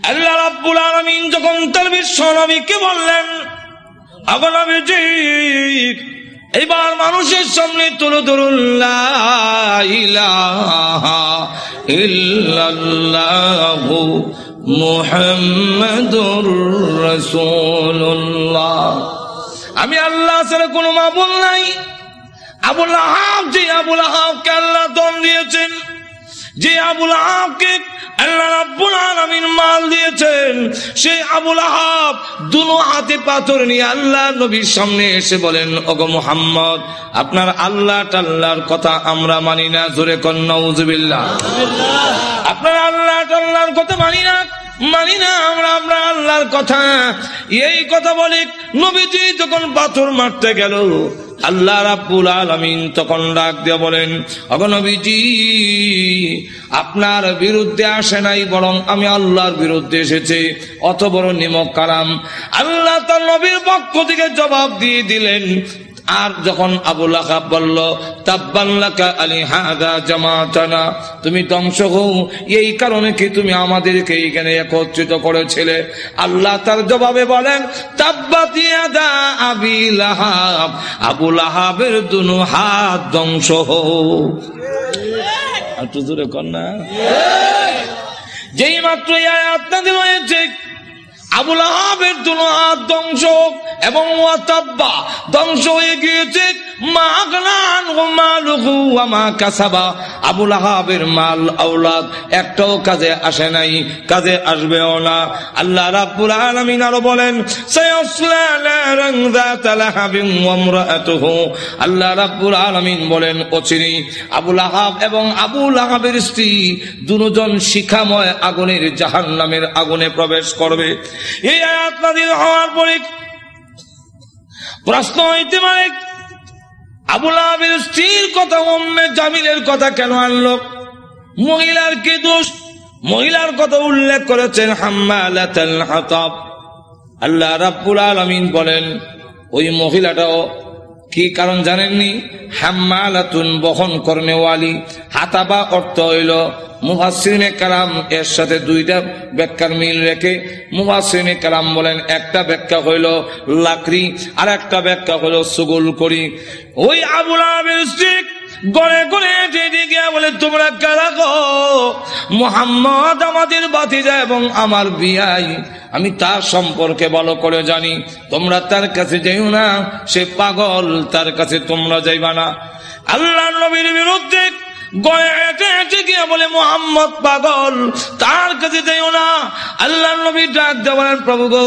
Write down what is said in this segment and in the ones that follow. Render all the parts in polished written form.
আল্লাহ রাব্বুল আলামিন যখন তার বিশ্ব নবীকে বললেন, আগো নবীজি এবার মানুষের সামনে তুলে ধরুন লা ইলাহা ইল্লাল্লাহু মুহাম্মাদুর রাসূলুল্লাহ, আমি আল্লাহ ছাড়া কোনো মাবুদ নাই। আবুল আহাব, যে আবুল আহাবকে আল্লাহ দন দিয়েছেন, যে আবুল আহাবকে আল্লাহ রাব্বুল আলামিন মাল দিয়েছেন, সেই আবুল আহাব দুনো হাতে পাথর নিয়ে আল্লাহ নবীর সামনে এসে বলেন, ওগো মুহাম্মদ, আপনার আল্লাহ টাল্লাহর কথা আমরা মানি না। জোরে কোন নাউযুবিল্লাহ। আপনার আল্লাহ টাল্লাহর কথা মানি না আমরা আল্লাহর কথা। এই কথা বলে নবীজি যখন পাথর মারতে গেল, আল্লাহ রাব্বুল আলামিন তখন ডাক দিয়ে বলেন, ওগো নবীজি, আপনার বিরুদ্ধে আসে নাই, বরং আমি আল্লাহর বিরুদ্ধে এসেছে। অত বড় নিমক কালাম আল্লাহ তার নবীর পক্ষ থেকে জবাব দিয়ে দিলেন। আর যখন আবু লাহাব বলল, তাব্বান লাকা আলিহাযা জামাতানা, তুমি ধ্বংস হও, এই কারণে কি তুমি আমাদেরকে এইখানে একত্রিত করেছিলে? আল্লাহ তার জবাবে বলেন, তাব্বাত ইয়াদা আবি লাহাব, আবু লাহাবের দুনো হাত ধ্বংস হোক। একটু জোরে কর না। যেই মাত্র এই আয়াত নাযিল হয়েছে, আবু লাহাবের দুনো হাত ধ্বংস এবং ওয়াতাব্বা ধ্বংস হয়ে গিয়েছে। মা আগনা আনহু মালুহু ওয়া মা কাসাবা, আবু লাহাবের মাল আওলাদ একটাও কাজে আসে নাই, কাজে আসবেও না। আল্লাহ রাব্বুল আলামিন আরো বলেন, সায়াসলা নারান যাতা লাহাবিন ওয়া ইমরাআতুহু, আল্লাহ রাব্বুল আলামিন বলেন, অচিরেই আবু লাহাব এবং আবু লাহাবের স্ত্রী দুজন শিখাময় আগুনের জাহান্নামের আগুনে প্রবেশ করবে। এই আয়াত নাযিল হওয়ার পরে প্রশ্ন হইতে পারে, আবু লাহাবের স্ত্রীর কথা, উম্মে জামিলের কথা কেন আনলো? মহিলার কি দোষ? মহিলার কথা উল্লেখ করেছেন হাম্মালাতুল হাতাব। আল্লাহ রাব্বুল আলামিন বলেন, ওই মহিলাটাও কি কারণ জানেননি? হাম্মালাতুন, বহন কর্মেওয়ালি। হাতাবা অর্থ হইল, মুফাসসিরিনে কালাম এর সাথে দুইটা ব্যাখ্যার মিল রেখে মুফাসসিরিনে কালাম বলেন, একটা ব্যাখ্যা হইল লাকড়ি, আর একটা ব্যাখ্যা হইল সুগুল করি। ওই আবু লাহাবের স্ত্রী গড়ে গড়ে যেতে গিয়া বলে, তোমরা কারা গো? মুহাম্মদ আমাদের ভাতিজা এবং আমার বিয়াই, আমি তার সম্পর্কে ভালো করে জানি, তোমরা তার কাছে যাইও না, সে পাগল, তার কাছে তোমরা যাইবা না। আল্লাহর নবীর বিরুদ্ধে গড়ে হেঁটে হেঁটে গিয়া বলে, মুহাম্মদ পাগল, তার কাছে যাইও না। আল্লাহর নবী ডাক দেওয়ার, প্রভু গো,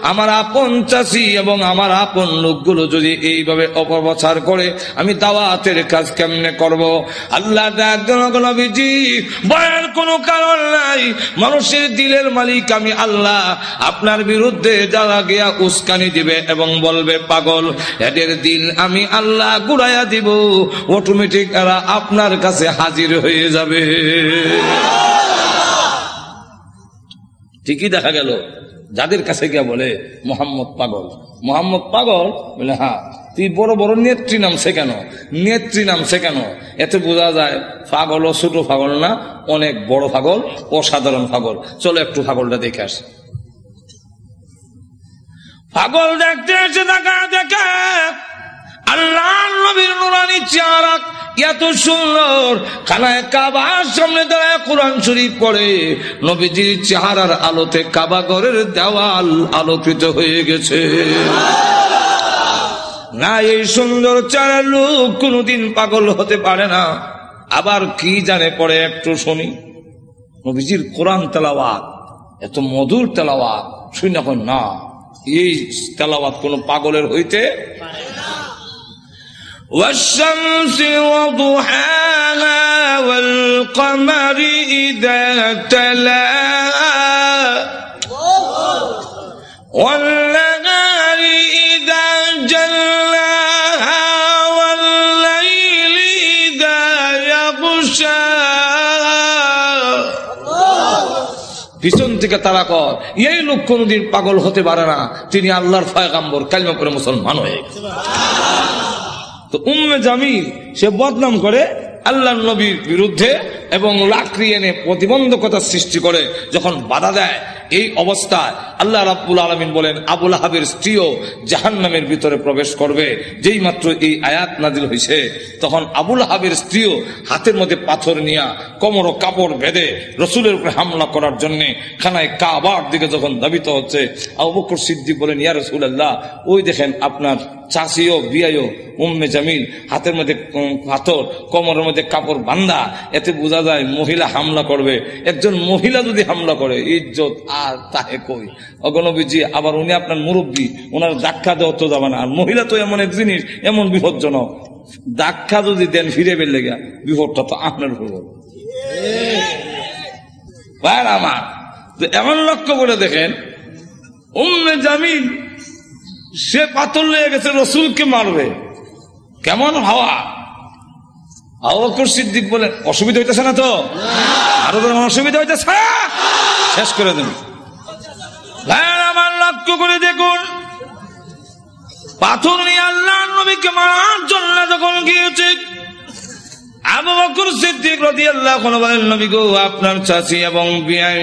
আমার আপন চাষি এবং আমার আপন লোকগুলো যদি এইভাবে অপপ্রচার করে, আমি দাওয়াতের কাজ কেমনে করব? আল্লাহ ডাক দেন, নবীজি, ভয়ের কোনো কারণ নাই, মানুষের দিলের মালিক আমি আল্লাহ। আপনার বিরুদ্ধে যারা গিয়া উস্কানি দিবে এবং বলবে পাগল, এদের দিল আমি আল্লাহ ঘুরাইয়া দিব, অটোমেটিক এরা আপনার কাছে হাজির হয়ে যাবে। ঠিকই দেখা গেল, যাদের কাছে গিয়া বলে মোহাম্মদ পাগল, মোহাম্মদ পাগল, বলে হ্যাঁ, তুই বড় বড় নেত্রী নামছে কেন? নেত্রী নামছে কেন? এতে বোঝা যায় পাগল ও ছোট পাগল না, অনেক বড় পাগল, অসাধারণ পাগল। চলো একটু পাগলটা দেখে আসি। পাগল দেখতে এসে দেখা দেখে আল্লাহ নবীর নুরানি চেহারা এত সুন্দর, খানায় কাবার সামনে দাঁড়ায় কোরআন শরীফ পড়ে, নবীজির চেহারার আলোতে কাবা ঘরের দেওয়াল আলোকিত হয়ে গেছে। না, এই সুন্দর চেহারার লোক কোনদিন পাগল হতে পারে না। আবার কি জানে পড়ে, একটু শুনি। নবীজির কোরআন তেলাওয়াত এত মধুর তেলাওয়াত, শুনি না, না এই তেলাওয়াত কোন পাগলের হইতে পারে না। والشمس وضحاها والقمر إذا تلاها والنهار إذا جلاها والليل إذا يغشاها। পিছন থেকে তারা কর, এই লোক কোনদিন পাগল হতে পারে না, তিনি আল্লাহর পয়গম্বর, কালিমা করে মুসলমান হয়ে গেছে। তো উম্মে জামিল সে বদনাম করে আল্লাহর নবীর বিরুদ্ধে, এবং লাকড়ি এনে প্রতিবন্ধকতা সৃষ্টি করে যখন বাধা দেয়, এই অবস্থায় আল্লাহ রাব্বুল আলামিন বলেন আবু লাহাবের স্ত্রীও জাহান্নামের ভিতরে প্রবেশ করবে। যেই মাত্র এই আয়াত নাজিল হয়েছে তখন আবু লাহাবের স্ত্রীও হাতের মধ্যে পাথর নিয়ে কোমর ও কাপড় বেঁধে রসুলের উপরে হামলা করার জন্য খানায় কাবার দিকে যখন ধাবিত হচ্ছে, আবু বকর সিদ্দিক বলেন ইয়া রাসূলুল্লাহ, ওই দেখেন আপনার চাষিও বিয়াইও উম্মে জামিল হাতের মধ্যে পাথর, কোমরের মধ্যে কাপড় বান্ধা, এতে বোঝা যায় মহিলা হামলা করবে। একজন মহিলা যদি হামলা করে ইজ্জত আর তাহে কই। অগণবীজি আবার উনি আপনার মুরব্বী, ওনার ধাক্কা দেওয়া তো যাবে না। আর মহিলা তো এমন এক জিনিস, এমন বিপজ্জনক, ধাক্কা যদি দেন ফিরে বের লেগে বিপদটা তো আপনার উপর। আমার তো এমন লক্ষ্য করে দেখেন, উম্মে জামিল সে পাথর লেগে গেছে, রসুলকে মারবে, কেমন হাওয়া। আবু বকর সিদ্দিক বলেন অসুবিধা হইতেছে না তো? আরো অসুবিধা হইতেছে, শেষ করে দেন। আমার লক্ষ্য করে দেখুন, পাথর নিয়ে আল্লাহর নবীকে মারার জন্য যখন গিয়েছে, আবু বকর সিদ্দিক রাদিয়াল্লাহু আনহু বলেন নবী গো, আপনার চাচি এবং বিয়াই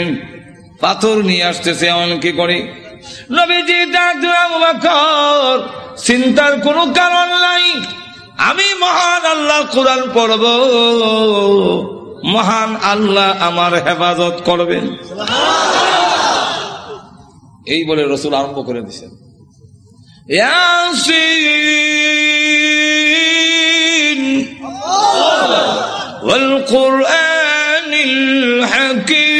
পাথর নিয়ে আসতেছে, এমন কি করি? নবীজি ডাক দিয়ে আবু বকর, চিন্তার কোনো কারণ নাই, আমি মহান আল্লাহ কোরআন পড়ব, মহান আল্লাহ আমার হেফাজত করবেন। এই বলে রসুল আরম্ভ করে দিয়েছেন ইয়াসিন ওয়াল কুরআনিল হাকীম।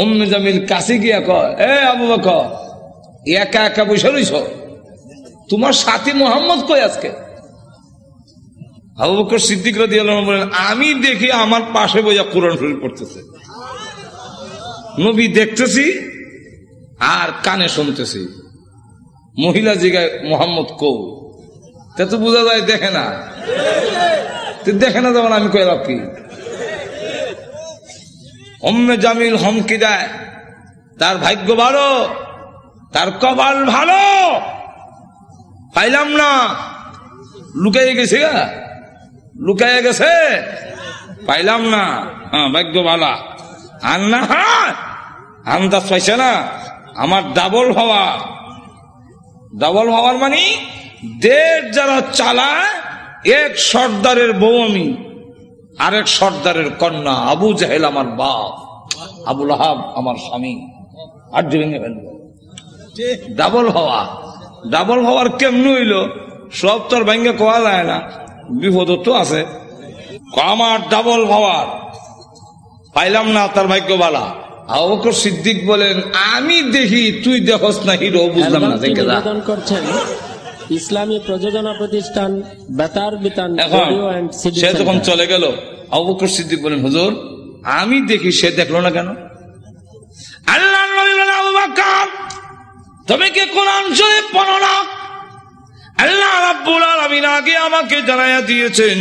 উম্মে জামিল কাছে গিয়া কয়, এ আবু বকর, একা একা বসে রইছ, তোমার সাথী মোহাম্মদ কই আজকে? আবু বকর সিদ্দিক রাদিয়াল্লাহু আনহু বলেন, আমি দেখি আমার পাশে বইয়া কোরআন শরীফ পড়তেছে, নবী দেখতেছি আর কানে শুনতেছি। মহিলা জিগায় মোহাম্মদ কৌ, তা তো বোঝা যায় দেখে না, দেখে না যেমন আমি কইলাম কি। উম্মে জামিল হুমকি দেয়, তার ভাগ্য ভালো, তার কপাল ভালো, পাইলাম না, লুকাইয়ে গেছে, লুকাইয়ে গেছে, পাইলাম না, হ্যাঁ ভাগ্য ভালো। আর না আন্দাজ পাইছে না, আমার ডাবল হওয়া, ডাবল হওয়ার মানে দেশ যারা চালায়, এক সর্দারের বউ আমি, আরেক সর্দারের কন্যা। আবু জাহেল আমার বাপ, আবু লাহাব আমার স্বামী। আর ভেঙে ফেলব, ডাবল হওয়া। ডাবল হওয়ার কেমনি হইল? সব তোর ভেঙে কোয়া যায় না, বিপদ তো আছে। আমার ডাবল হওয়ার পাইলাম না, তার ভাগ্য বালা। আবু বকর সিদ্দিক বলেন, আমি দেখি তুই দেখস না, হিরো বুঝলাম না। নিবেদন করছেন ইসলামী প্রযোজনা প্রতিষ্ঠান বেতার বিতান রেডিও এন্ড সিডি। সে যখন চলে গেল, আবু বকর সিদ্দিক বলেন, হুজুর আমি দেখি, সে দেখলো না কেন? আল্লাহর নবী বলেন, আবু বকর তুমি কি কোরআন শরীফ পড়ো না? আল্লাহ রাব্বুল আলামিন আগে আমাকে জানাইয়া দিয়েছেন,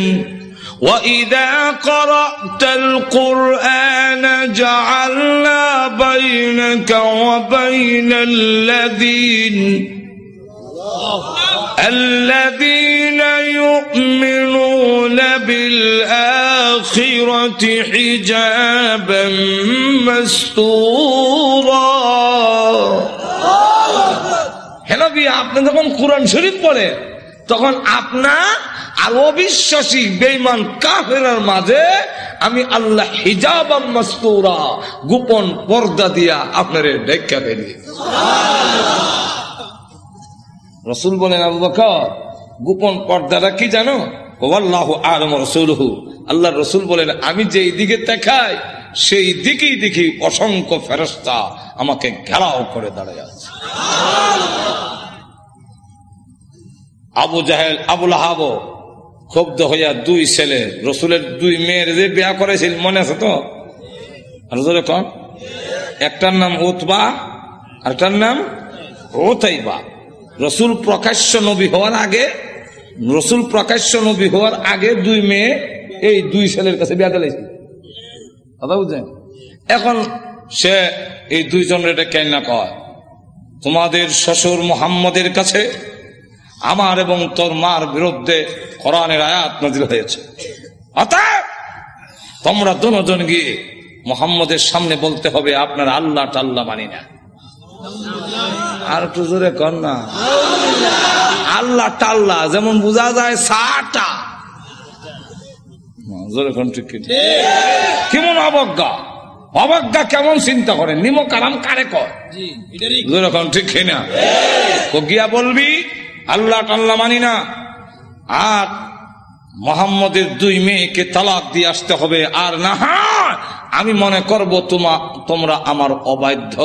وَإِذَا قَرَأْتَ الْقُرْآنَ جَعَلْنَا بَيْنَكَ وَبَيْنَ الَّذِينَ يُؤْمِنُونَ بِالْآخِرَةِ حِجَابًا مَسْتُورًا। হ্যাঁ নবী, আপনি যখন কোরআন শরীফ পড়েন তখন আপনার আর অবিশ্বাসী বেঈমান কাফেরের মাঝে আমি আল্লাহ হিজাবাম মাসতুরা, গোপন পর্দা দিয়া আপনারে ঢাকা ফেলি। রাসূল বলেন, আবু বকর গোপন পর্দাটা কি জানো? ওয়াল্লাহু আ'লামু রাসূলুহু। আল্লাহর রাসূল বলেন, আমি যেই দিকে তাকাই সেই দিকেই দেখি অসংখ্য ফেরেশতা আমাকে ঘেরাও করে দাঁড়ায় আছে। আবু জাহেল, আবু লাহাব ক্ষুব্ধ হইয়া দুই ছেলে, রসুলের দুই মেয়ের যে বিয়া করেছিল মনে আছে তো? কন, একটার নাম উতবা আর একটার নাম উতাইবা। রসুল প্রকাশ্য নবী হওয়ার আগে, রসুল প্রকাশ্য নবী হওয়ার আগে দুই মেয়ে এই দুই ছেলের কাছে বিয়া দিয়েছিল, কথা বুঝছেন? এখন সে এই দুইজনের এটা কেন না কয়, তোমাদের শ্বশুর মুহাম্মদের কাছে আমার এবং তোর মার বিরুদ্ধে কোরআনের আয়াত নাযিল হয়েছে, অতএব তোমরা দুজন গিয়ে মুহাম্মদের সামনে বলতে হবে আপনার আল্লাহ টাল্লাহ মানি না। আর একটু জোরে কর না। আল্লাহ টাল্লাহ যেমন বোঝা যায় সাটা, জোরে কোন ঠিক কেমন অবজ্ঞা, অবজ্ঞা কেমন চিন্তা করেন, নিমক আরাম কারে কর, জোরে কোন ঠিক না। গিয়া বলবি আল্লাহ টাল্লাহ মানি না, আর মুহাম্মদের 2 মেয়েকে তালাক দিয়ে আসতে হবে, আর না আমি মনে করব তোমরা আমার অবাধ্য,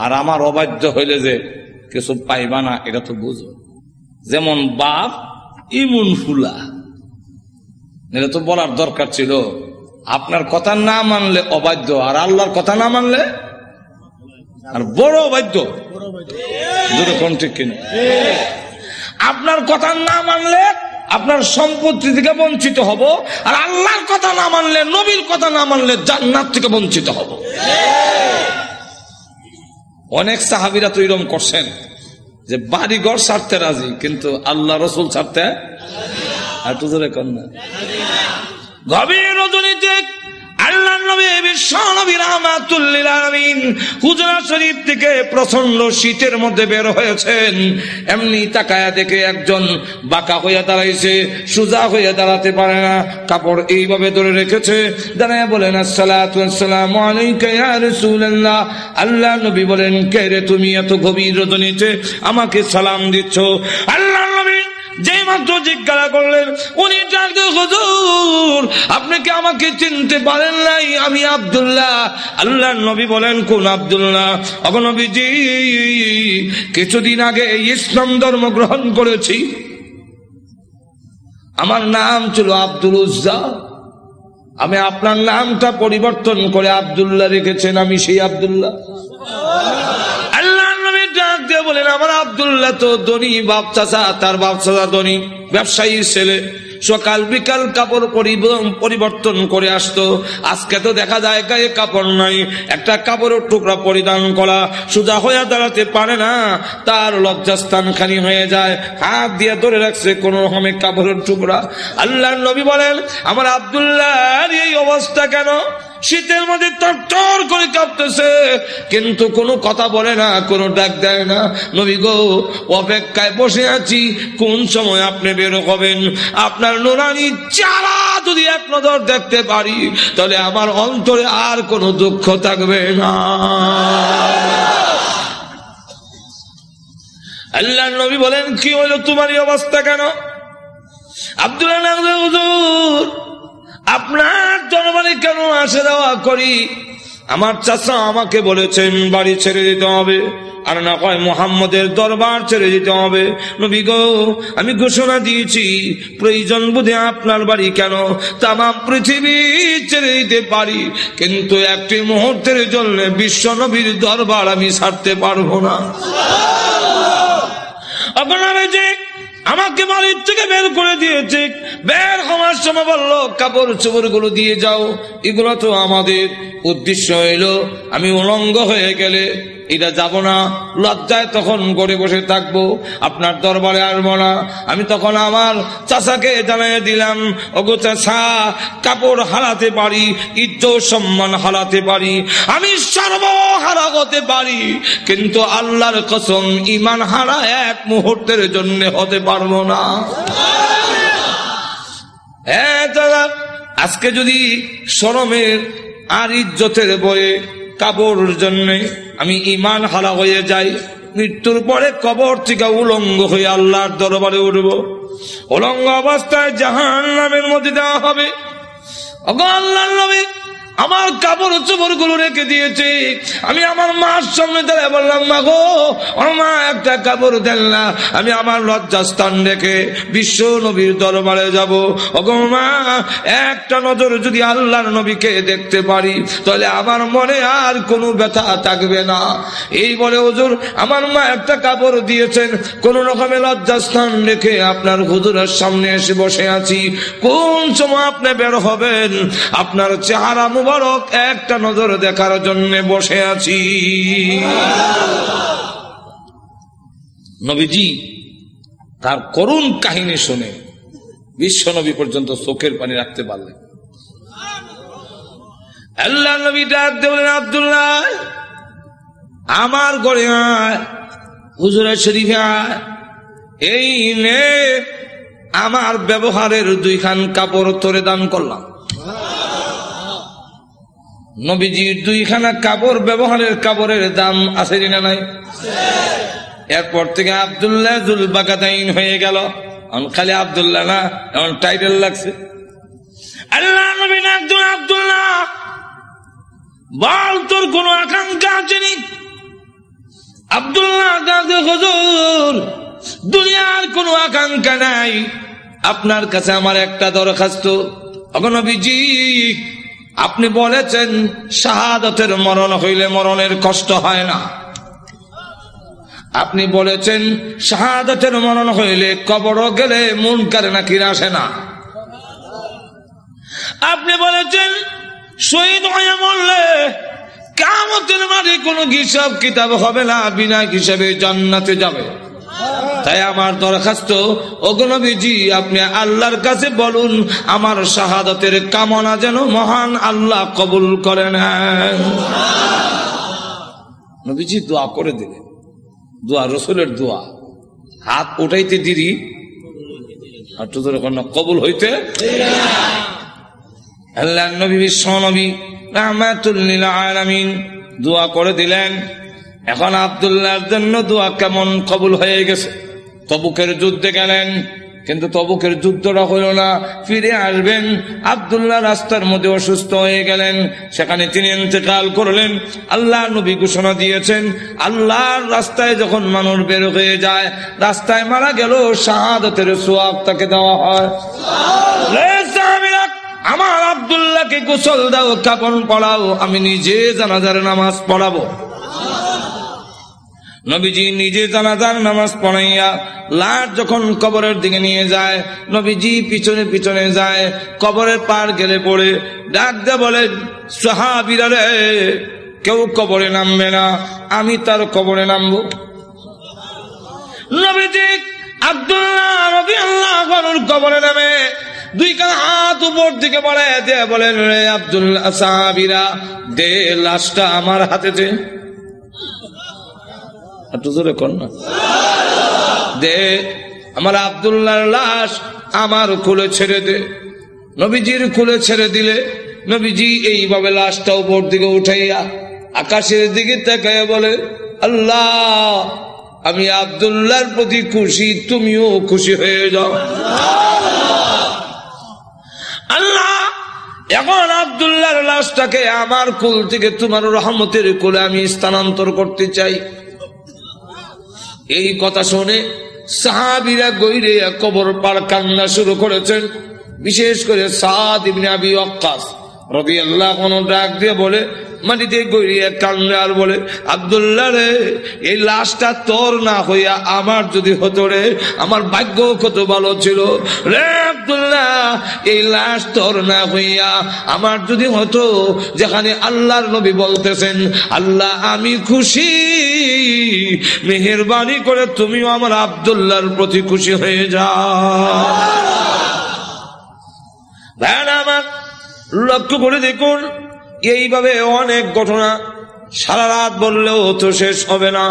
আর আমার অবাধ্য হইলে যে কিছু পাইবা না এটা তো বুঝো। যেমন বাপ ইমুন ফুলা, এটা তো বলার দরকার ছিল। আপনার কথা না মানলে অবাধ্য, আর আল্লাহর কথা না মানলে আর বড় অবাধ্য, যেরকম ঠিক কিনা। আপনার কথা না মানলে আপনার সম্পত্তি থেকে বঞ্চিত হব, আর আল্লাহর কথা না মানলে, নবীর কথা না মানলে জান্নাত থেকে বঞ্চিত হব। অনেক সাহাবীরা তো এরকম করছেন যে বাড়ি ঘর ছাড়তে রাজি, কিন্তু আল্লাহ রসুল ছাড়তে আর তো জোরে কর না। গভীর রজনীতে আল্লাহর নবী বিশ্ব নবী রাহমাতুল লিল আলামিন হুজরা শরীফ থেকে প্রচন্ড শীতের মধ্যে বের হয়েছেন। এমনি তাকায়া দেখে একজন বাঁকা হইয়া দাঁড়াইছে, সোজা হইয়া দাঁড়াতে পারে না, কাপড় এইভাবে ধরে রেখেছে। দাঁড়ায় বলেন আসসালাতু ওয়াসসালামু আলাইকা ইয়া রাসূলুল্লাহ। আল্লাহ নবী বলেন, কে রে তুমি এত গভীর রজনীতে আমাকে সালাম দিচ্ছ? আল্লাহর নবী যে মাত্র জিজ্ঞাসা করলেন, উনি ডাকতে, হুজুর আপনি কি আমাকে চিনতে পারেন নাই? আমি আব্দুল্লাহ। আল্লাহর নবী বলেন, কোন আব্দুল্লাহ? ওগো নবীজি, কিছুদিন আগে ইসলাম ধর্ম গ্রহণ করেছি, আমার নাম ছিল আব্দুল উজ্জা, আমি আপনার নামটা পরিবর্তন করে আব্দুল্লাহ রেখেছেন, আমি সেই আব্দুল্লাহ। বলেন, আমার আব্দুল্লাহ তো ধনী বাপ চাচা, তার বাপ চাচা ধনী ব্যবসায়ীর ছেলে, সকাল বিকাল কাপড় পরিবর্তন করে আসতো। আজকে তো দেখা যায় গায়ে কাপড় নাই, একটা কাপড়ের টুকরা পরিধান করা, সোজা হয়ে দাঁড়াতে পারে না, তার লজ্জাস্থান খালি হয়ে যায়, হাত দিয়ে ধরে রাখছে কোন রকমের কাপড়ের টুকরা। আল্লাহর নবী বলেন, আমার আব্দুল্লাহর এই অবস্থা কেন? শীতের মধ্যে তরতর করে কাঁপতেছে, কিন্তু কোনো কথা বলে না, কোনো ডাক দেয় না। নবী গো, অপেক্ষায় বসে আছি, কোন সময় আপনি বের হবেন? আপনার নুরানি চেহারা যদি এক নজর দেখতে পারি, তাহলে আমার অন্তরে আর কোনো দুঃখ থাকবে না। আল্লাহর নবী বলেন, কি হলো তোমার এই অবস্থা কেন? আব্দুল্লাহ, হুজুর আপনার দরবারে কেন আসা যাওয়া করি? আমার চাচা আমাকে বলেছেন বাড়ি ছেড়ে দিতে হবে, আর না কয় মুহাম্মদের দরবার ছেড়ে দিতে হবে। নবী গো, আমি ঘোষণা দিয়েছি, প্রয়োজন বোধে আপনার বাড়ি কেন তামাম পৃথিবী ছেড়ে দিতে পারি, কিন্তু একটি মুহূর্তের জন্য বিশ্ব নবীর দরবার আমি ছাড়তে পারবো না। আপনারা যে আমাকে বাড়ির থেকে বের করে দিয়েছে, বের হওয়ার সময় বললো কাপড় চোপড় গুলো দিয়ে যাও, এগুলো তো আমাদের উদ্দেশ্য হইলো আমি উলঙ্গ হয়ে গেলে এটা যাব না, লজ্জায় তখন ঘরে বসে থাকবো, আপনার দরবারে আসবো না। আমি তখন আমার চাচাকে জানিয়ে দিলাম, ওগো চাচা, কাপড় হারাতে পারি, ইজ্জত সম্মান হারাতে পারি, আমি সর্বহারা হতে পারি, কিন্তু আল্লাহর কসম ঈমান হারা এক মুহূর্তের জন্য হতে পারবো না। হ্যাঁ দাদা, আজকে যদি শরমের আর ইজ্জতের বয়ে কাপড়ের জন্য আমি ঈমান হারা হয়ে যাই, মৃত্যুর পরে কবর থেকে উলঙ্গ হয়ে আল্লাহর দরবারে উঠব, উলঙ্গ অবস্থায় জাহান্নামের মধ্যে দেওয়া হবে। ওগো আল্লাহর নবী, আমার কাপড় চোপড় গুলো রেখে দিয়েছে, আমি আমার মার সামনে দাঁড়িয়ে বললাম, মা গো, আমার মা একটা কাপড় দেন না, আমি আমার লজ্জাস্থান রেখে বিশ্ব নবীর দরবারে যাব। ওগো মা, একটা নজর যদি আল্লাহর নবীকে দেখতে পারি, তাহলে আমার মনে আর কোনো ব্যথা থাকবে না। এই বলে হুজুর আমার মা একটা কাপড় দিয়েছেন, কোন রকমের লজ্জাস্থান রেখে আপনার হুজুরের সামনে এসে বসে আছি। কোন সময় আপনি বের হবেন, আপনার চেহারা মুবারক একটা নজর দেখার জন্য বসে আছি। তার করুণ কাহিনী শুনে বিশ্বনবী পর্যন্ত চোখের পানি রাখতে পারলেন। আল্লাহ নবী ডাক দিয়ে বলেন, আব্দুল্লাহ আমার ঘরে আয়, হুজুরের শরীফে আয়, এই নে আমার ব্যবহারের 2 খান কাপড় তোরে দান করলাম। নবীজির 2 খানা কাপড়, ব্যবহারের কাপড়ের দাম আছে না নাই? এরপর থেকে আব্দুল্লাহ জুল বাকাতাইন হয়ে গেল। খালি আব্দুল্লাহ না, এমন টাইটেল লাগছে। আল্লাহ নবী আব্দুল্লাহ বল, তোর কোন আকাঙ্ক্ষা আছে নি? আব্দুল্লাহ হুজুর, দুনিয়ার কোন আকাঙ্ক্ষা নাই, আপনার কাছে আমার একটা দরখাস্ত। নবীজি আপনি বলেছেন শাহাদাতের মরণ হইলে মরণের কষ্ট হয় না। আপনি বলেছেন শাহাদাতের মরণ হইলে কবর গেলে মুনকার নাকির আসে না। আপনি বলেছেন শহীদ হয়ে মরলে কিয়ামতের মাঠে কোনো হিসাব কিতাব হবে না, বিনা হিসাবে জান্নাতে যাবে। তাই আমার দরখাস্ত, ওগো নবীজি আপনি আল্লাহর কাছে বলুন আমার শাহাদাতের কামনা যেন মহান আল্লাহ কবুল করে নেন। নবীজি দোয়া করে দিলেন, দোয়া রসুলের দোয়া, হাত উঠাইতে দেরি একটু ধরে কবুল হইতে। আল্লাহ নবী বিশ্ব নবী রাহমাতুল লিল আলামিন দোয়া করে দিলেন। এখন আব্দুল্লাহর জন্য দোয়া কেমন কবুল হয়ে গেছে। তবুকের যুদ্ধে গেলেন, কিন্তু তবুকের যুদ্ধটা হইল না, ফিরে আসবেন। আব্দুল্লাহ রাস্তার মধ্যে অসুস্থ হয়ে গেলেন, সেখানে তিনি ইন্তেকাল করলেন। আল্লাহ নবী ঘোষণা দিয়েছেন, আল্লাহর রাস্তায় যখন মানুষ বের হয়ে যায়, রাস্তায় মারা গেল শাহাদাতের সওয়াব তাকে দেওয়া হয়। আমার আব্দুল্লাহকে গোসল দাও, কাফন পড়াও, আমি নিজে জানাজার নামাজ পড়াবো। নবীজি নিজে জানাজার নামাজ পড়াইয়া লাশ যখন কবরের দিকে নিয়ে যায়, নবীজি পিছনে পিছনে যায়। কবরের পার গেলে পড়ে ডাক দিয়ে বলে, সাহাবীরা রে, কেউ কবরে নামবে না, আমি তার কবরে নামবো। নবীজি আব্দুল্লাহ রাদিয়াল্লাহু আনহুর কবরে নামে 2 কান হাত উপর দিকে বাড়ায় দিয়ে বলেন, রে আব্দুল্লাহ, সাহাবীরা দে লাশটা আমার হাতে দে। একটু জোরে কর না, দে আমার আব্দুল্লাহর লাশ আমার কোলে ছেড়ে দে। নবীজির কোলে ছেড়ে দিলে নবীজি এইভাবে লাশটা উপর দিকে উঠাইয়া আকাশের দিকে তাকায় বলে, আল্লাহ আমি আব্দুল্লাহর প্রতি খুশি, তুমিও খুশি হয়ে যাও। আল্লাহ এখন আব্দুল্লাহর লাশটাকে আমার কোল থেকে তোমার রহমতের কোলে আমি স্থানান্তর করতে চাই। এই কথা শুনে সাহাবীরা গইরে কবর পার কান্না শুরু করেছেন। বিশেষ করে সাদ ইবনে আবি ওয়াক্কাস রাদিয়াল্লাহু আনহু ডাক দিয়ে বলে, মাটিতে গড়িয়ে কান্না আর বলে, আব্দুল্লাহ রে, এই লাশটা তোর না হইয়া আমার যদি হতো রে, আমার ভাগ্য কত ভালো ছিল রে আব্দুল্লাহ। এই লাশ তোর না হইয়া আমার যদি হতো, যেখানে আল্লাহর নবী বলতেছেন, আল্লাহ আমি খুশি, মেহেরবানি করে তুমিও আমার আব্দুল্লাহর প্রতি খুশি হয়ে যাও। আমার লক্ষ্য করে দেখুন, এইভাবে অনেক ঘটনা সারা রাত বললেও তো শেষ হবে না।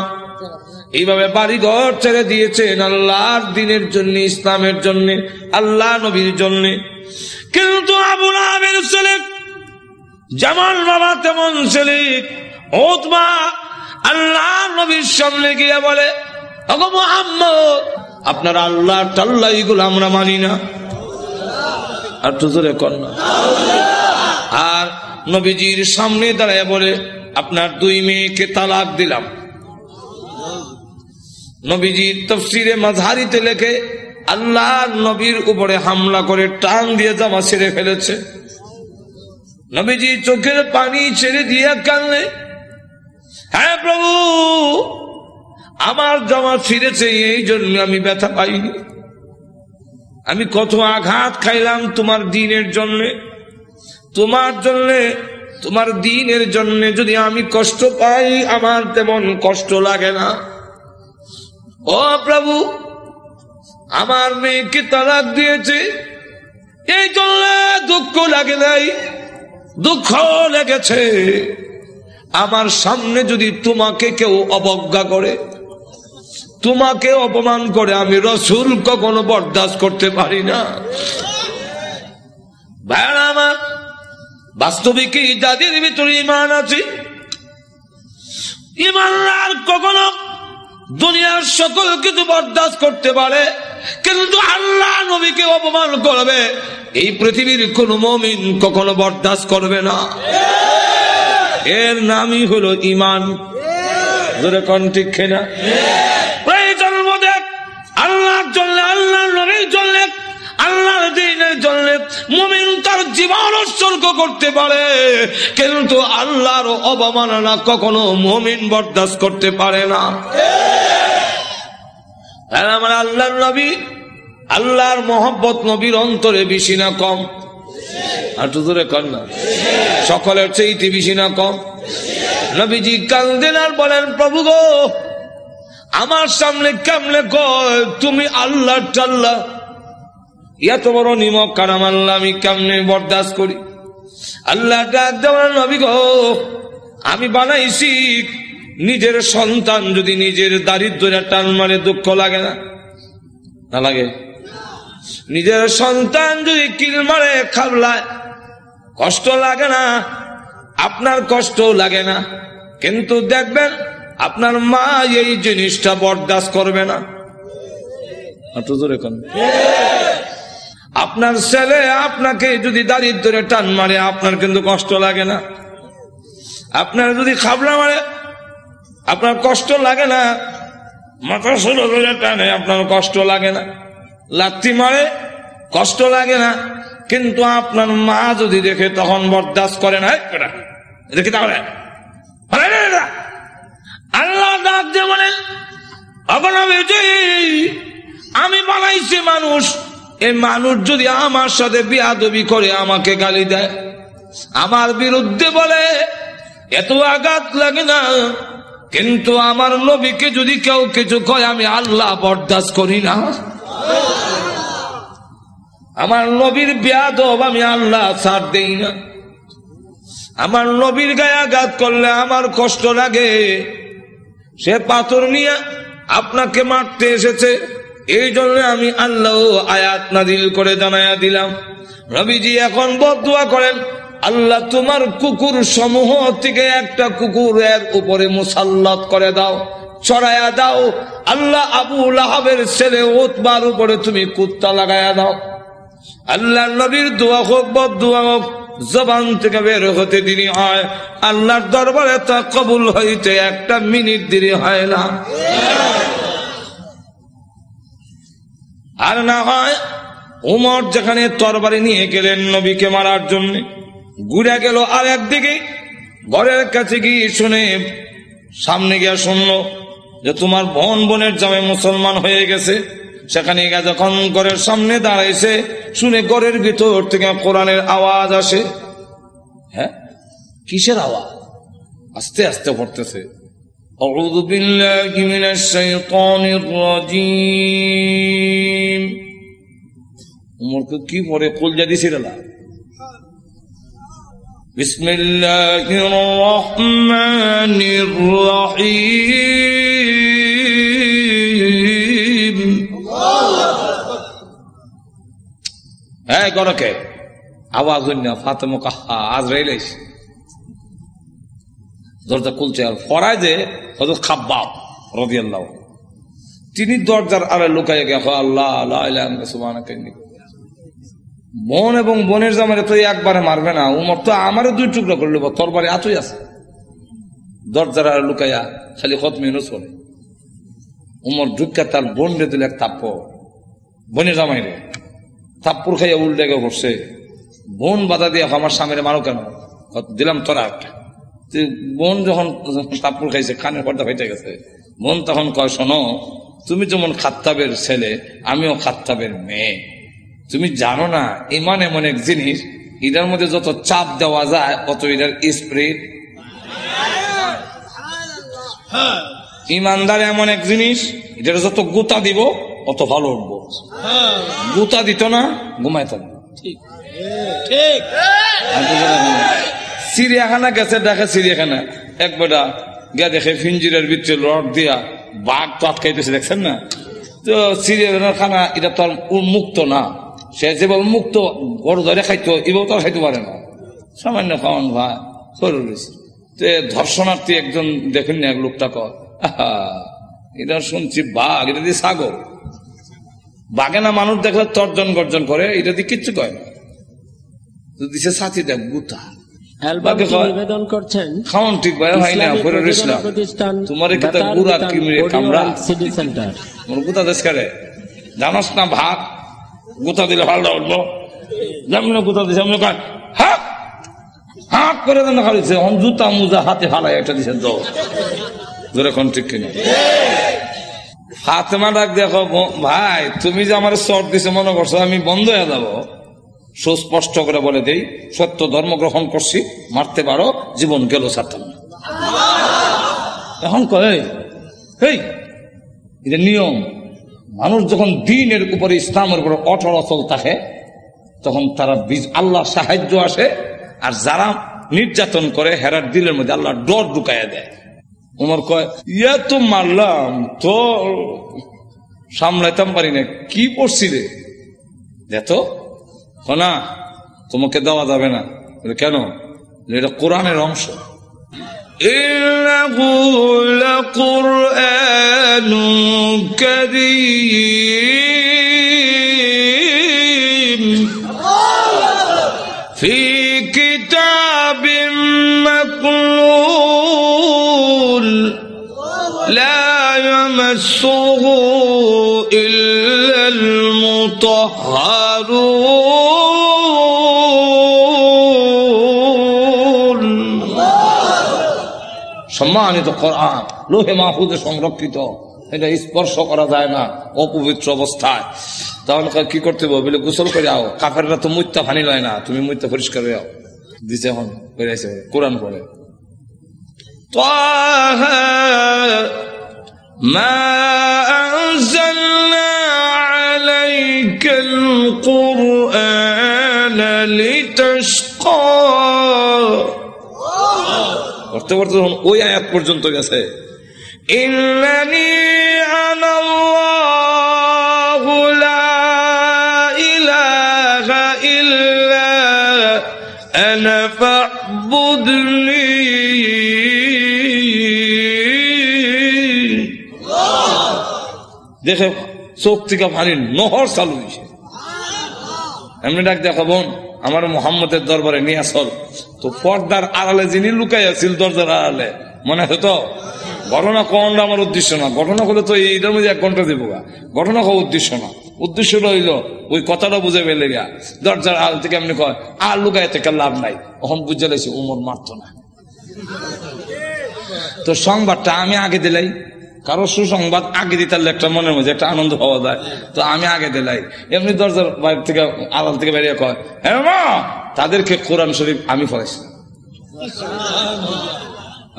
এইভাবে বাড়ি ঘর ছেড়ে দিয়েছেন আল্লাহর দিনের জন্য, ইসলামের জন্য, আল্লাহ নবীর জন্য। কিন্তু আবু লাহাবের ছেলে যেমন বাবা তেমন ছেলে উতবা আল্লাহ নবীর সামনে গিয়ে বলে, ওগো মুহাম্মদ, আপনার আল্লাহ টাল্লাহ এগুলো আমরা মানি না। আর তো জোরে কর না। আর নবীজির সামনে দাঁড়ায় বলে, আপনার 2 মেয়েকে তালাক দিলাম। নবীজির তাফসীরে মাযহারিতে লেখে, আল্লাহর নবীর উপরে হামলা করে টান দিয়ে জামা ছেড়ে ফেলেছে। নবীজি চোখের পানি ছেড়ে দিয়ে কাঁদলে, হ্যাঁ প্রভু, আমার জামা ছিঁড়েছে, এই জন্য আমি ব্যথা পাইনি। আমি কত আঘাত খাইলাম তোমার দ্বীনের জন্য, তোমার জন্য, তোমার দ্বীনের জন্য যদি আমি কষ্ট পাই, আমার তেমন কষ্ট লাগে না। ও প্রভু, আমার মেয়েকে তালাক দিয়েছে, এই জন্য দুঃখ লাগে নাই, দুঃখ লেগেছে। আমার সামনে যদি তোমাকে কেউ অবজ্ঞা করে, তোমাকে অপমান করে, আমি রাসূল কখনো বরদাস্ত করতে পারি না। ভাইরা আমার, বাস্তবিকই যাদের ভিতরে ঈমান আছে, ঈমানদার কখনো দুনিয়ার সকল কিছু বরদাস্ত করতে পারে, কিন্তু আল্লাহ নবীকে অপমান করবে এই পৃথিবীর কোন মুমিন কখনো বরদাস্ত করবে না। এর নামই হলো ঈমান। জোরে কোন ঠিক কিনা? প্রয়োজন বোধে আল্লাহর জন্য, আল্লাহর নবীর জন্য, আল্লাহর দ্বীনের জন্য মুমিন তার জীবন উৎসর্গ করতে পারে, কিন্তু আল্লাহর অবমাননা কখনো মুমিন বরদাস্ত করতে পারে না। আমার আল্লাহর নবী, আল্লাহর মহব্বত নবীর অন্তরে বেশি না কম? আর তো দূরে কর না, সকলের চেয়ে বেশি না কম? নবীজি কান্দেন আর বলেন, প্রভু গো, আমার সামনে কেমনে কয় তুমি আল্লাহ টাল্লাহ, এত বড় নিমক কারাম আল্লাহ আমি কেমনে বরদাস্ত করি? আল্লাহ ডাক দেওয়ার, নবী গো, আমি বানাইছি নিজের সন্তান যদি নিজের দারিদ্র্যের টান মারে দুঃখ লাগে না? না লাগে? নিজের সন্তান যদি কিল মারে খাবলায় কষ্ট লাগে না? আপনার কষ্ট লাগে না, কিন্তু দেখবেন আপনার মা এই জিনিসটা বরদাস্ত করবে না। আপনার ছেলে আপনাকে যদি দারিদ্র্যের টান মারে আপনার কিন্তু কষ্ট লাগে না? আপনার যদি খাবলা মারে আপনার কষ্ট লাগে না? মাথা ষোলো ধরে টানে আপনার কষ্ট লাগে না? লাথি মারে কষ্ট লাগে না, কিন্তু আপনার মা যদি দেখে তখন বরদাস্ত করে না। দেখি তাহলে আল্লাহ ডাক দিয়ে বলেন, আমি বানাইছি মানুষ, এই মানুষ যদি আমার সাথে বেয়াদবি করে, আমাকে গালি দেয়, আমার বিরুদ্ধে বলে, এত আঘাত লাগে না, কিন্তু আমার নবীকে যদি কেউ কিছু কয় আমি আল্লাহ বরদাস্ত করি না। আমার নবীর বেয়াদব আমি আল্লাহ ছাড় দেই না। আমার নবীর গায়ে আঘাত করলে আমার কষ্ট লাগে। সে পাথর নিয়ে আপনাকে মারতে এসেছে, এই জন্য আমি আল্লাহ আয়াত নাযিল করে জানায়া দিলাম। নবীজি এখন বদদুয়া করেন, আল্লাহ তোমার কুকুর সমূহ থেকে একটা কুকুরের উপরে মুসাল্লাত করে দাও, চড়াইয়া দাও। আল্লাহ আবু লাহাবের ছেলে উতবার উপরে তুমি কুত্তা লাগাইয়া দাও। আল্লাহ নবীর দোয়া হোক বদদুয়া হোক, জবান থেকে বের হতে দেরি হয়, আল্লাহর দরবারে তা কবুল হইতে একটা মিনিট দেরি হয় না। আর না হয় উমর যেখানে তরবারি নিয়ে গেলেন নবীকে মারার জন্য, ঘুরে গেল আর একদিকে, ঘরের কাছে গিয়ে শুনে, সামনে গিয়ে শুনলো যে তোমার বোনের জামাই মুসলমান হয়ে গেছে। সেখানে গিয়ে যখন ঘরের সামনে দাঁড়াইছে, শুনে ঘরের ভিতর থেকে কোরআনের আওয়াজ আসে। হ্যাঁ, কিসের আওয়াজ? আস্তে আস্তে পড়তেছে, আউযু বিল্লাহি মিনাশ শাইতানির রাজীম। উমরকে কি পড়ে কলজা দিছিল না। বিসমিল্লাহির রহমানির রহিম। হ্যাঁ, গরকে আওয়াজ হইনা ফাতেমা কাহা আজরাইল আইছে, দরজা খুলছে। আর ফরায় যে হযরত খাব্বাব রাদিয়াল্লাহু, তিনি দরজার আড়ালে লুকাইয়া গেছে, আল্লাহ লা ইলাহা ইল্লাল্লাহ সুবহানাকা ইন্নী। বোন এবং বোনের জামাইরে তো একবারে মারবে না, উমর তো আমারও দুই টুকরা করলে তরবারি আতুই আছে। দরজার আড়ালে লুকাইয়া খালি খতমে ইউনূস পড়ে। উমর ঢুকা তার বোন রে দিল এক থাপ্পড়, বোনের জামাইরে থাপ্পড় খাইয়া উল্টে গিয়ে পড়ছে। বোন বাধা দিয়ে, আমার স্বামীরে মারো কেন? দিলাম তোরা একটা। বোন যখন থাপ্পড় খাইছে, কানের পর্দা ফেটে গেছে। বোন তখন কয়, শোনো, তুমি যেমন খাত্তাবের ছেলে, আমিও খাত্তাবের মেয়ে। তুমি জানো না ঈমান এমন এক জিনিস, এটার মধ্যে যত চাপ দেওয়া যায় অত এটার স্প্রিড। ইমানদার এমন এক জিনিস, এটার যত গুতা দিব অত ভালো উঠবো, গুতা দিত না, ঘুমাইতাম। চিড়িয়াখানা গেছে, দেখে চিড়িয়াখানা এক বেটা গিয়া দেখে ফিঞ্জিরের ভিতরে রড দিয়া বাঘ তো আটকাইতেছে, দেখছেন না? তো চিড়িয়াখানার খানা এটা তো আর মুক্ত না, সে যেভাবে মুক্ত গরু ধরে খাইতো এভাবে তো আর খাইতে পারে না, সামান্য খাওয়ান ভাই শরীর রয়েছে। তো ধর্ষণার্থী একজন দেখেন না, এক লোকটা কর, আহা এটা শুনছি বাঘ, এটা দিয়ে ছাগল, বাঘে না মানুষ দেখলে তর্জন গর্জন করে, এটা দিয়ে কিচ্ছু কয় না, তো দিছে সাথী দেখ গুতা নিবেদন করছেন খাওয়ান ঠিক ভাই হয় না, প্রতিষ্ঠান তোমার একটা গুড়া কিমরে কামড়া সিটি সেন্টার গুতা দেশ করে জানাস না, ভাত গুতা দিলে ভালো উঠবো, যেমন গুতা দিছে এমন হাত হাত করে দেন খালিছে, জুতা মুজা হাতে ফালাই একটা দিচ্ছেন তো ধরে কোন ঠিক কিনা। ফাতেমা ডাক দেখো, ভাই তুমি যে আমার চট দিছে মনে করছো আমি বন্ধ হয়ে যাবো? সুস্পষ্ট করে বলে দেই, সত্য ধর্ম গ্রহণ করছি, মারতে পারো, জীবন গেল ছাড়তাম না। এখন কয় এই এটা নিয়ম, মানুষ যখন দিনের উপরে ইসলামের উপরে অটল অচল থাকে তখন তারা আল্লাহ সাহায্য আসে, আর যারা নির্যাতন করে হেরার দিলের মধ্যে আল্লাহ ডর ঢুকাইয়া দেয়। উমর কয় ইয়া তো মারলাম তো সামলাইতাম পারি না, কি পড়ছি রে দেখ না, তোমাকে দেওয়া যাবে না। কেন? এটা কোরআনের অংশ। ইন্নাহু লাকুরআনুন কারীম ফি কিতাবিম মাকনুন লা ইয়ামাসসুহু ইল্লাল মুতাহহারুন। সম্মানিত কোরআন লোহে মাহফুজে সংরক্ষিত, এটা স্পর্শ করা যায় না অপবিত্র অবস্থায়। তাহলে কি করতে হবে? বলে গোসল করে আও, কাফেররা তো মুত্তা ফানি লয় না, তুমি মুত্তা পরিষ্কার হয়ে আও দিছে। এখন বেরিয়েছে কোরআন পড়ে তাহা মা আনজালনা আলাইকাল কুরআনা লিতাশকা। করতে করতে ওই আয়াত পর্যন্ত গেছে, ইন্নানি আনাল্লাহু লা ইলাহা ইল্লা আনা ফা'বুদনি। দেখে চোখ থেকে পানির নহর চালু হয়েছে। এমনি ডাক দেখো বোন, আমার মোহাম্মদের দরবারে নিয়ে আসল। তো পর্দার আড়ালে যিনি লুকাই আছিল দরজার আড়ালে, মনে আছে তো? ঘটনা কোনটা আমার উদ্দেশ্য না, ঘটনা হলে তো এইটার মধ্যে 1 ঘন্টা দেবো। ঘটনা হওয়া উদ্দেশ্য না, উদ্দেশ্য রইল ওই কথাটা বুঝে পেলে গা দরজার আড়াল থেকে এমনি কয় আর লুকাই থেকে লাভ নাই। ওখান বুঝে লাইছি উমর মারত না। তো সংবাদটা আমি আগে দিলাই, কারো সুসংবাদ আগে দিতে একটা মনের মধ্যে একটা আনন্দ পাওয়া যায়, তো আমি আগে দিলাই। এমনি দরজার বাইরে থেকে আড়াল থেকে বেরিয়ে কয় হ্যাঁ মা, তাদেরকে কোরআন শরীফ আমি পড়াইছিলাম।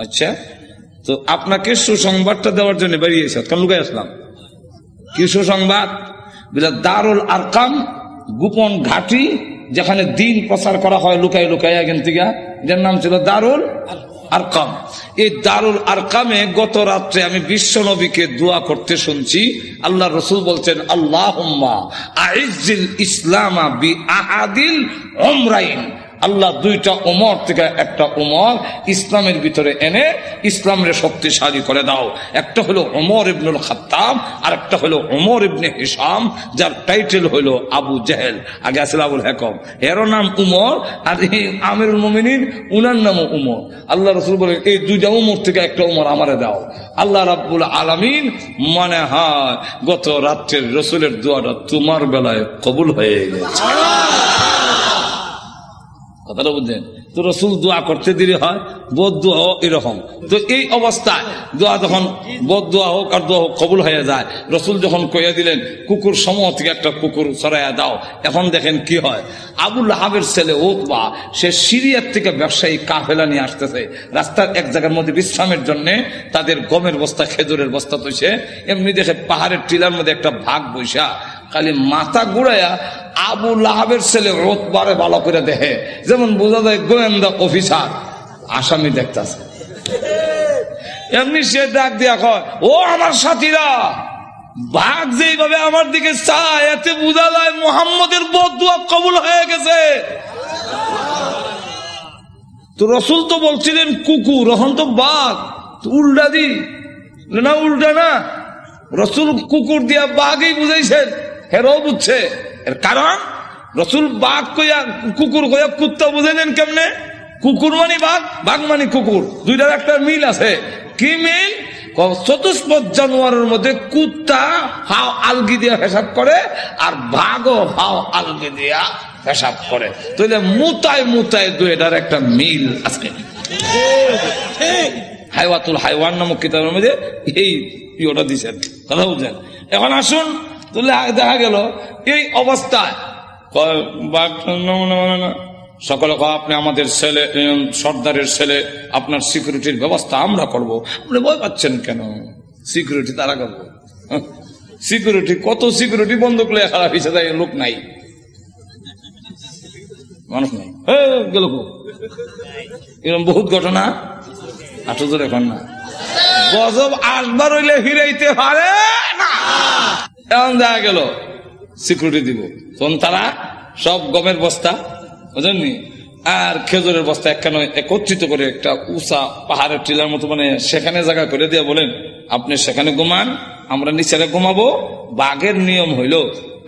আচ্ছা, তো আপনাকে সুসংবাদটা দেওয়ার জন্য বেরিয়েছে, কারণ লুকাই আসলাম। কি সুসংবাদ? দারুল আরকাম গোপন ঘাঁটি, যেখানে দিন প্রচার করা হয় লুকাই লুকাই এখান থেকে, যার নাম ছিল দারুল আরকাম। এই দারুল আরকামে গত রাত্রে আমি বিশ্ব নবীকে দোয়া করতে শুনছি। আল্লাহ রসুল বলছেন আল্লাহুম্মা আইজ্জিল ইসলামা বি আহাদিল উমরাইন। আল্লাহ 2টা উমর থেকে একটা উমর ইসলামের ভিতরে এনে ইসলামের শক্তিশালী করে দাও। একটা হলো উমর ইবনুল খাত্তাব, আর একটা হলো উমর ইবনে হিশাম, যার টাইটেল হলো আবু জেহেল। আগে আসলে আবুল হেকম, এরও নাম উমর, আর আমিরুল মুমিনিন উনার নামও উমর। আল্লাহ রসুল বলেন এই 2টা উমর থেকে একটা উমর আমারে দাও। আল্লাহ রাব্বুল আলামিন মনে হয় গত রাত্রের রসুলের দোয়াটা তোমার বেলায় কবুল হয়ে গেছে। কথাটা বুঝলেন? তো রসুল দোয়া করতে দেরি হয়, বদদুয়া হোক এরকম। তো এই অবস্থায় দোয়া যখন বদদুয়া হোক আর দোয়া হোক কবুল হয়ে যায়, রসুল যখন কইয়া দিলেন কুকুর সমূহ থেকে একটা কুকুর সরাইয়া দাও, এখন দেখেন কি হয়। আবু লাহাবের ছেলে উতবা, সে সিরিয়ার থেকে ব্যবসায়ী কাফেলা নিয়ে আসতেছে, রাস্তার এক জায়গার মধ্যে বিশ্রামের জন্য তাদের গমের বস্তা খেজুরের বস্তা তৈছে, এমনি দেখে পাহাড়ের টিলার মধ্যে একটা ভাগ বৈশা খালি মাথা ঘুরাইয়া আবু লাহাবের ছেলে উতবারে ভালো করে দেখে, যেমন বোঝা যায় গোয়েন্দা অফিসার আসামি দেখতেছে। এমনি সে ডাক দিয়া কয়, ও আমার সাথীরা, বাঘ যেইভাবে আমার দিকে চায় এতে বোঝা যায় মুহাম্মদের বদদুয়া কবুল হয়ে গেছে। তো রসুল তো বলছিলেন কুকুর, এখন তো বাঘ, উল্টা দি না, উল্টা না, রসুল কুকুর দিয়া বাঘই বুঝাইছেন, হেরাও বুঝছে। এর কারণ রসুল বাঘ কইয়া কুকুর কইয়া কুত্তা বুঝাইলেন কেমনে? কুকুর মানে বাঘ, বাঘ মানে কুকুর, দুইটার একটা মিল আছে। কি মিল? চতুষ্পদ জানোয়ারের মধ্যে কুত্তা হাও আলগি দিয়া পেশাব করে, আর বাঘও হাও আলগি দিয়া পেশাব করে। তাহলে মুতায় মুতায় দুইটার একটা মিল আছে। হাইওয়াতুল হাইওয়ান নামক কিতাবের মধ্যে এই ইয়েটা দিচ্ছেন, কথা বুঝছেন? এখন আসুন, তাহলে দেখা গেল এই অবস্থায় সকলে আপনি আমাদের ছেলে, সর্দারের ছেলে, আপনার সিকিউরিটির ব্যবস্থা আমরা করব। আপনি ভয় পাচ্ছেন কেন? সিকিউরিটি তারা করবো। সিকিউরিটি কত সিকিউরিটি বন্দুক লেগে খারাপ হিসেবে দেয়, লোক নাই, মানুষ নাই, গেল এরকম বহুত ঘটনা। আঠুজোর এখন না, গজব আসবার হইলে ফিরাইতে পারে না। এখন দেখা গেল সিকিউরিটি দিব, তখন তারা সব গমের বস্তা বুঝলেননি আর খেজুরের বস্তা একখানে একত্রিত করে একটা উঁচা পাহাড়ের টিলার মতো, মানে সেখানে জায়গা করে দিয়ে বলেন আপনি সেখানে ঘুমান, আমরা নিচে ঘুমাবো। বাঘের নিয়ম হইল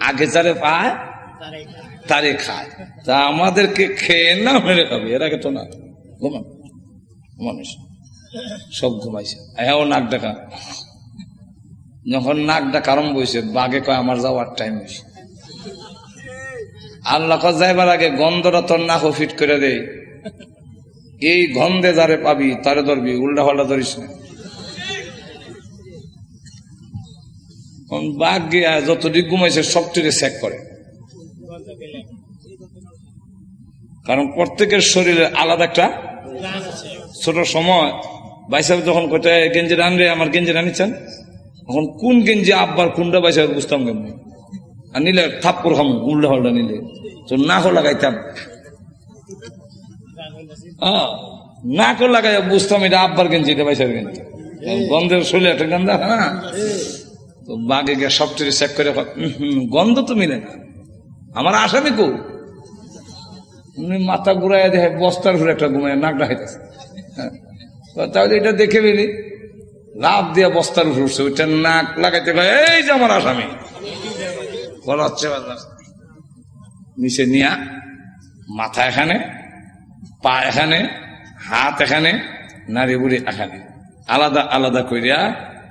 আগে যারে পায় তারে খায়, তা আমাদেরকে খেয়ে না মেরে খাবে, এর আগে তো না। ঘুমান মানুষ সব ঘুমাইছে, হ্যাঁ নাক ডাকা। যখন নাক ডাকা আরম্ভ হয়েছে, বাঘে কয় আমার যাওয়ার টাইম হয়েছে। আল্লাহ যাইবার আগে গন্ধটা তোর নাক ফিট করে দেয়, এই গন্ধে যারে পাবি তারে ধরবি, উল্টা পাল্টা ধরিস না। বাঘ গিয়া যতটুকু ঘুমাইছে সবটিকে চেক করে, কারণ প্রত্যেকের শরীরে আলাদা একটা ছোট সময় বাইসা যখন কোথায় গেঞ্জি রানরে আমার গেঞ্জি রানিচ্ছেন, তখন কোন গেঞ্জি আব্বার কোনটা বাইসা বুঝতাম কেমন, আর নিলে থাপ্পর খামু উল্টা পাল্টা নিলে তো নাকও লাগাইতাম, নাকও লাগাই বুঝতাম এটা আব্বার গেঞ্জি, এটা বাইসার গেঞ্জি, গন্ধের শরীরে একটা গন্ধ। হ্যাঁ, তো বাঘে গিয়ে সবটিকে চেক করে গন্ধ তো মিলে না, আমার আসামি কো মাথা ঘুরাই দেখে বস্তার ঘুরে একটা ঘুমায় নাক ডাকাইতেছে। তাহলে এটা দেখে ফেলি, লাভ দিয়া বস্তার উপর উঠছে, ওইটা নাক লাগাইতে পারে, এই যে আমার আসামি বলা হচ্ছে। নিচে নিয়া মাথা এখানে, পা এখানে, হাত এখানে, নারী বুড়ি এখানে, আলাদা আলাদা করিয়া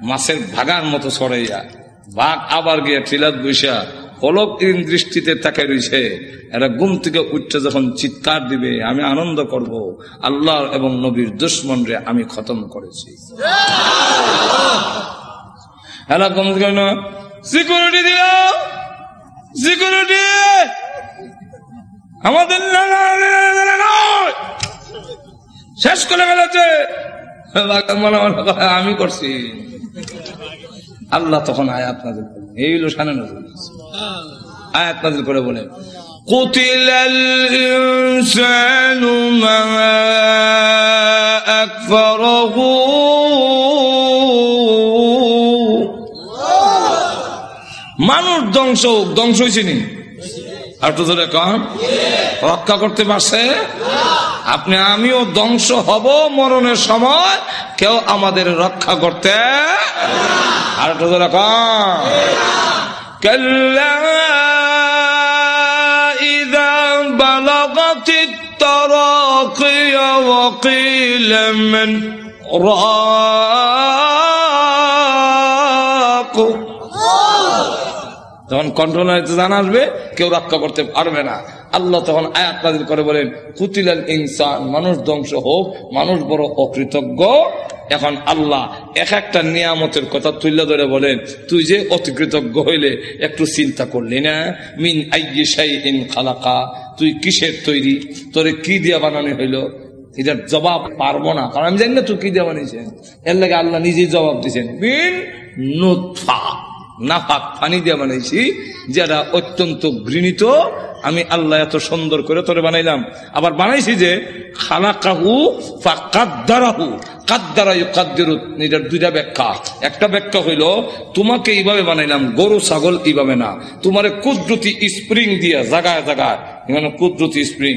মাছের ভাগার মতো ছড়াইয়া বাঘ আবার গিয়া টিলাত বৈশা পলক দৃষ্টিতে তাকে রয়েছে। এরা ঘুম থেকে উঠতে যখন চিৎকার দিবে, আমি আনন্দ করব, আল্লাহ এবং নবীর দুশ্মন রে আমি খতম করেছি। সিকিউরিটি দিল, সিকিউরিটি আমাদের শেষ করে ফেলেছে, আমি করছি। আল্লাহ তখন আয়াত নাযিল করলেন, এই হলো শানে নজরুল, আয়াত নাযিল করে বলেন কুতিলাল ইনসানু মা আকফারহু, মানুষ ধ্বংস হয়েছে নি, আর তো ধরে কন রক্ষা করতে পারছে? আপনি আমিও ধ্বংস হব মরণের সময়, কেউ আমাদের রক্ষা করতে। আর তো ধরে কন কাল্লা ইযা বালাগাতিত তারাকিয়া ওয়া কিলা মান রাক, যখন কন্ট্রোল জান আসবে কেউ রক্ষা করতে পারবে না। আল্লাহ তখন আয়াত নাযিল করে বলেন কুতিলাল ইনসান, মানুষ ধ্বংস হোক, মানুষ বড় অকৃতজ্ঞ। এখন আল্লাহ এক একটা নিয়ামতের কথা তুলে ধরে বলেন তুই যে অতিকৃতজ্ঞ হইলে একটু চিন্তা করলি না? মিন আইয়ি শাইইন খালাকা, তুই কিসের তৈরি, তোরে কি দিয়া বানানো হইলো? এটার জবাব পারবো না, কারণ আমি জানি না তুই কি দিয়ে বানিয়েছেন। এর লাগে আল্লাহ নিজেই জবাব দিয়েছেন মিন নুতফা, নাফাক পানি দিয়ে বানাইছি, যেটা অত্যন্ত ঘৃণিত। আমি আল্লাহ এত সুন্দর করে তোরে বানাইলাম। আবার বানাইছি যে খালাকাহু ফাকাদ্দারাহু, কাদ্দারা ইউকাদ্দিরু, এটার দুইটা ব্যাখ্যা। একটা ব্যাখ্যা হইল তোমাকে এইভাবে বানাইলাম, গরু ছাগল এইভাবে না, তোমারে কুদরতি স্প্রিং দিয়া জায়গায় জায়গায়, এখানে কুদরতি স্প্রিং,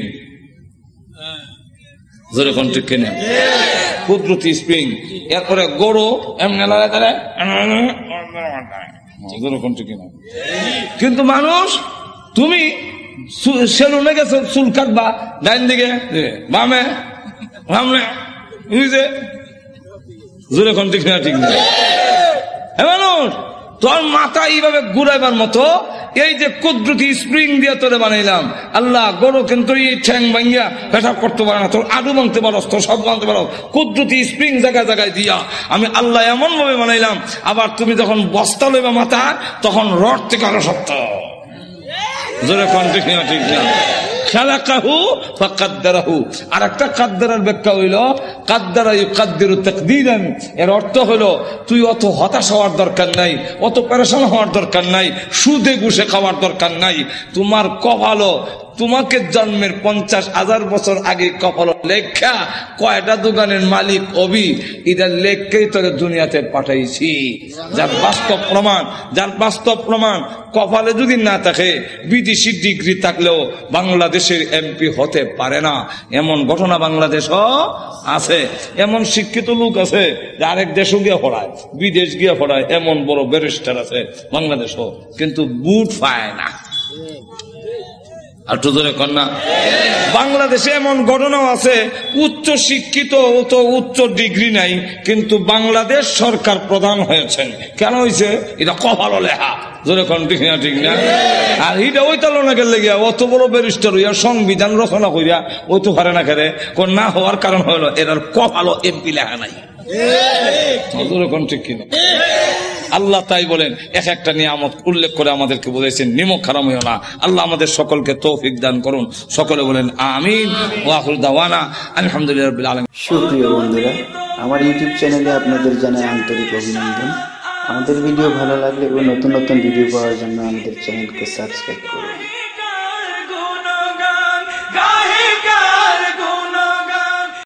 যেরকম ঠিক কিনা কুদরতি স্প্রিং। এরপরে গরু এমনি যেরকম ঠিক কিনা। কিন্তু মানুষ, তুমি সেলুনে গেছো চুল কাটবা, ডাইন দিকে বামে বামে যেরকম ঠিক না, ঠিক না। মানুষ তোর মাথা এইভাবে ঘুরাইবার মতো এই যে কুদরতি স্প্রিং দিয়ে তোরে বানাইলাম। আল্লাহ গরু কিন্তু এই ঠ্যাং ভাঙ্গিয়া পেশাব করতে পারে না, তোর আডু ভাঙতে পারো, তোর সব ভাঙতে পারো, কুদরতি স্প্রিং জায়গায় জায়গায় দিয়া আমি আল্লাহ এমন ভাবে বানাইলাম। আবার তুমি যখন বস্তা লইবা মাথা, তখন রড থেকে আরো শক্ত, জোরে কোন ঠিক না, ঠিক না। খালাকাহু ফাকাদ্দারাহু। আর একটা কাদ্দারার ব্যাখ্যা হইল কাদ্দারা ইউকাদ্দিরু তাকদীরান। এর অর্থ হলো তুই অত হতাশ হওয়ার দরকার নাই, অত পেরেশান হওয়ার দরকার নাই, সুদে ঘুষে খাওয়ার দরকার নাই। তোমার কপালও তোমাকে জন্মের 50,000 বছর আগে কপাল লেখা কয়টা দোকানের মালিক অবি, এটা লেখকেই তোরে দুনিয়াতে পাঠাইছি। যার বাস্তব প্রমাণ, যার বাস্তব প্রমাণ কপালে যদি না থাকে, বিদেশি ডিগ্রি থাকলেও বাংলাদেশের এমপি হতে পারে না। এমন ঘটনা বাংলাদেশও আছে। এমন শিক্ষিত লোক আছে যে আরেক দেশও গিয়ে পড়ায়, বিদেশ গিয়ে পড়ায়, এমন বড় ব্যারিস্টার আছে বাংলাদেশও, কিন্তু বুট পায় না। আর তো ধরে কন্যা বাংলাদেশে এমন ঘটনাও আছে, উচ্চ শিক্ষিত, তো উচ্চ ডিগ্রি নাই, কিন্তু বাংলাদেশ সরকার প্রধান হয়েছেন। কেন হয়েছে? এটা কপাল লেখা, জোরে কোন ঠিক না, ঠিক না। আর এটা ওই তালনাকে লেগে অত বড় ব্যারিস্টার হইয়া সংবিধান রচনা করিয়া ওই তো পারে না, খেলে কোন না হওয়ার কারণ হলো এটার কপাল এমপি লেখা নাই, জোরে কোন ঠিক কিনা। আল্লাহ তাই বলেন এক একটা নিয়ামত উল্লেখ করে আমাদেরকে বলেছেন নিমক হারাম হইও না। আল্লাহ আমাদের সকলকে তৌফিক দান করুন। সকলে বলেন আমিন। ওয়া আখিরু দাওয়ানা আলহামদুলিল্লাহি রাব্বিল আলামিন। সুপ্রিয় বন্ধুরা, আমার ইউটিউব চ্যানেলে আপনাদের জানাই আন্তরিক অভিনন্দন। আমাদের ভিডিও ভালো লাগলে এবং নতুন নতুন ভিডিও পাওয়ার জন্য আমাদের চ্যানেলকে সাবস্ক্রাইব করুন।